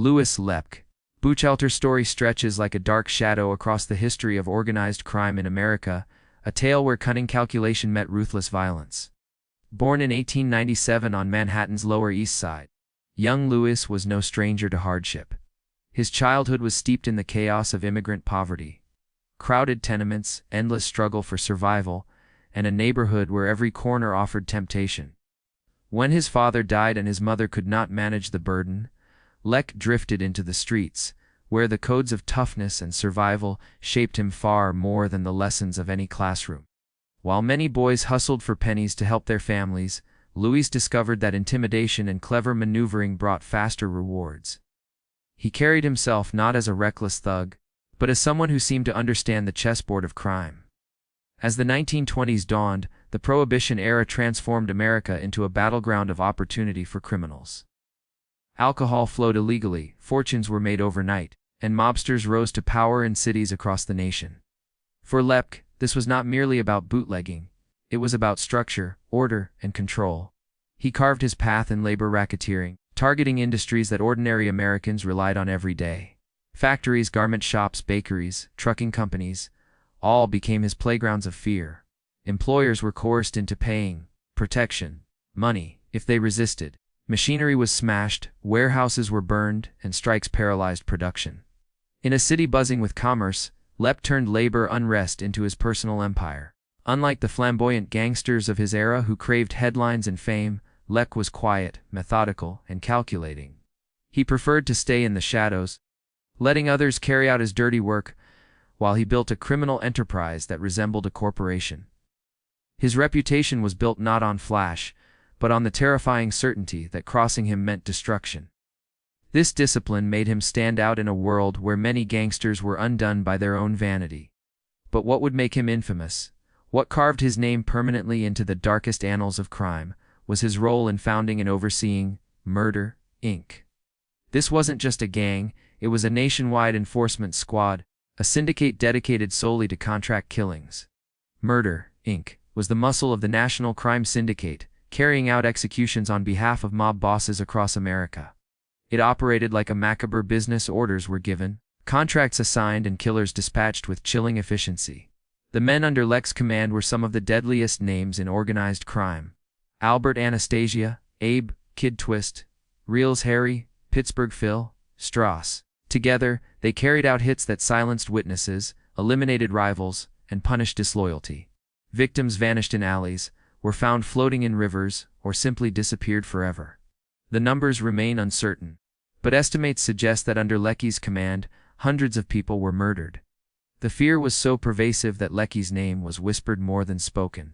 Louis Lepke Buchalter's story stretches like a dark shadow across the history of organized crime in America, a tale where cunning calculation met ruthless violence. Born in 1897 on Manhattan's Lower East Side, young Louis was no stranger to hardship. His childhood was steeped in the chaos of immigrant poverty, crowded tenements, endless struggle for survival, and a neighborhood where every corner offered temptation. When his father died and his mother could not manage the burden, Lepke drifted into the streets, where the codes of toughness and survival shaped him far more than the lessons of any classroom. While many boys hustled for pennies to help their families, Louis discovered that intimidation and clever maneuvering brought faster rewards. He carried himself not as a reckless thug, but as someone who seemed to understand the chessboard of crime. As the 1920s dawned, the Prohibition era transformed America into a battleground of opportunity for criminals. Alcohol flowed illegally, fortunes were made overnight, and mobsters rose to power in cities across the nation. For Lepke, this was not merely about bootlegging, it was about structure, order, and control. He carved his path in labor racketeering, targeting industries that ordinary Americans relied on every day. Factories, garment shops, bakeries, trucking companies, all became his playgrounds of fear. Employers were coerced into paying protection money if they resisted. Machinery was smashed, warehouses were burned, and strikes paralyzed production. In a city buzzing with commerce, Lepke turned labor unrest into his personal empire. Unlike the flamboyant gangsters of his era who craved headlines and fame, Lepke was quiet, methodical, and calculating. He preferred to stay in the shadows, letting others carry out his dirty work, while he built a criminal enterprise that resembled a corporation. His reputation was built not on flash, but on the terrifying certainty that crossing him meant destruction. This discipline made him stand out in a world where many gangsters were undone by their own vanity. But what would make him infamous, what carved his name permanently into the darkest annals of crime, was his role in founding and overseeing Murder, Inc. This wasn't just a gang, it was a nationwide enforcement squad, a syndicate dedicated solely to contract killings. Murder, Inc. was the muscle of the national crime syndicate, carrying out executions on behalf of mob bosses across America. It operated like a macabre business. Orders were given, contracts assigned, and killers dispatched with chilling efficiency. The men under Lepke's command were some of the deadliest names in organized crime. Albert Anastasia, Abe, Kid Twist, Reles Harry, Pittsburgh Phil, Strauss. Together, they carried out hits that silenced witnesses, eliminated rivals, and punished disloyalty. Victims vanished in alleys, were found floating in rivers, or simply disappeared forever. The numbers remain uncertain, but estimates suggest that under Lepke's command, hundreds of people were murdered. The fear was so pervasive that Lepke's name was whispered more than spoken.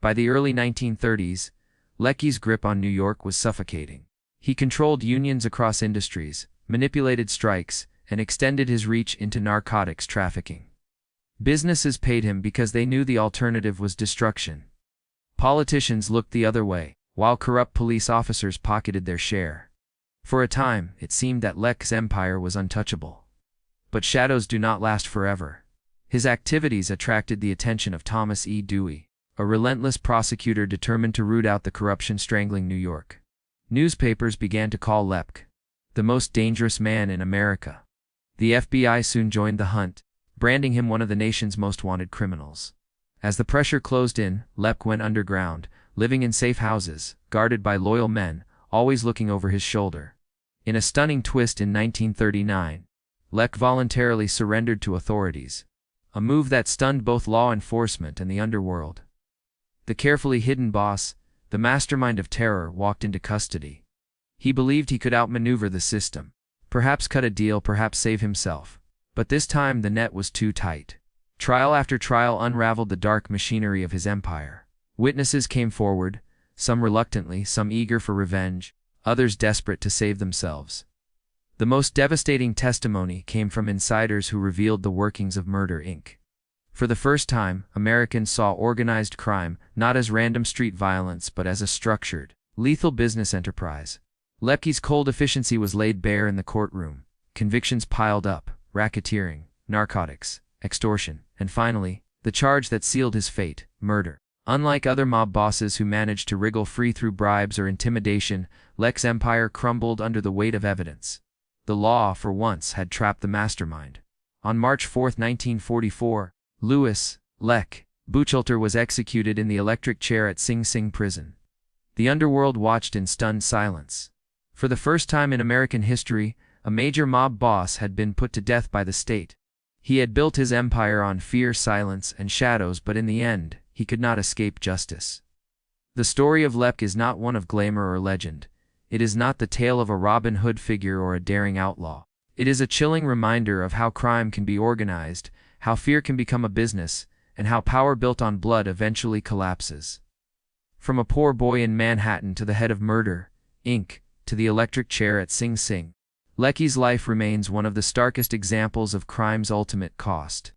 By the early 1930s, Lepke's grip on New York was suffocating. He controlled unions across industries, manipulated strikes, and extended his reach into narcotics trafficking. Businesses paid him because they knew the alternative was destruction. Politicians looked the other way, while corrupt police officers pocketed their share. For a time, it seemed that Lepke's empire was untouchable. But shadows do not last forever. His activities attracted the attention of Thomas E. Dewey, a relentless prosecutor determined to root out the corruption strangling New York. Newspapers began to call Lepke the most dangerous man in America. The FBI soon joined the hunt, branding him one of the nation's most wanted criminals. As the pressure closed in, Lepke went underground, living in safe houses, guarded by loyal men, always looking over his shoulder. In a stunning twist in 1939, Lepke voluntarily surrendered to authorities, a move that stunned both law enforcement and the underworld. The carefully hidden boss, the mastermind of terror, walked into custody. He believed he could outmaneuver the system, perhaps cut a deal, perhaps save himself. But this time the net was too tight. Trial after trial unraveled the dark machinery of his empire. Witnesses came forward, some reluctantly, some eager for revenge, others desperate to save themselves. The most devastating testimony came from insiders who revealed the workings of Murder, Inc. For the first time, Americans saw organized crime not as random street violence but as a structured, lethal business enterprise. Lepke's cold efficiency was laid bare in the courtroom. Convictions piled up: racketeering, narcotics, extortion, and finally, the charge that sealed his fate: murder. Unlike other mob bosses who managed to wriggle free through bribes or intimidation, Lepke's empire crumbled under the weight of evidence. The law, for once, had trapped the mastermind. On March 4, 1944, Lepke Buchalter was executed in the electric chair at Sing Sing prison. The underworld watched in stunned silence. For the first time in American history, a major mob boss had been put to death by the state. He had built his empire on fear, silence, and shadows, but in the end, he could not escape justice. The story of Lepke is not one of glamour or legend. It is not the tale of a Robin Hood figure or a daring outlaw. It is a chilling reminder of how crime can be organized, how fear can become a business, and how power built on blood eventually collapses. From a poor boy in Manhattan to the head of Murder, Inc., to the electric chair at Sing Sing, Lepke's life remains one of the starkest examples of crime's ultimate cost.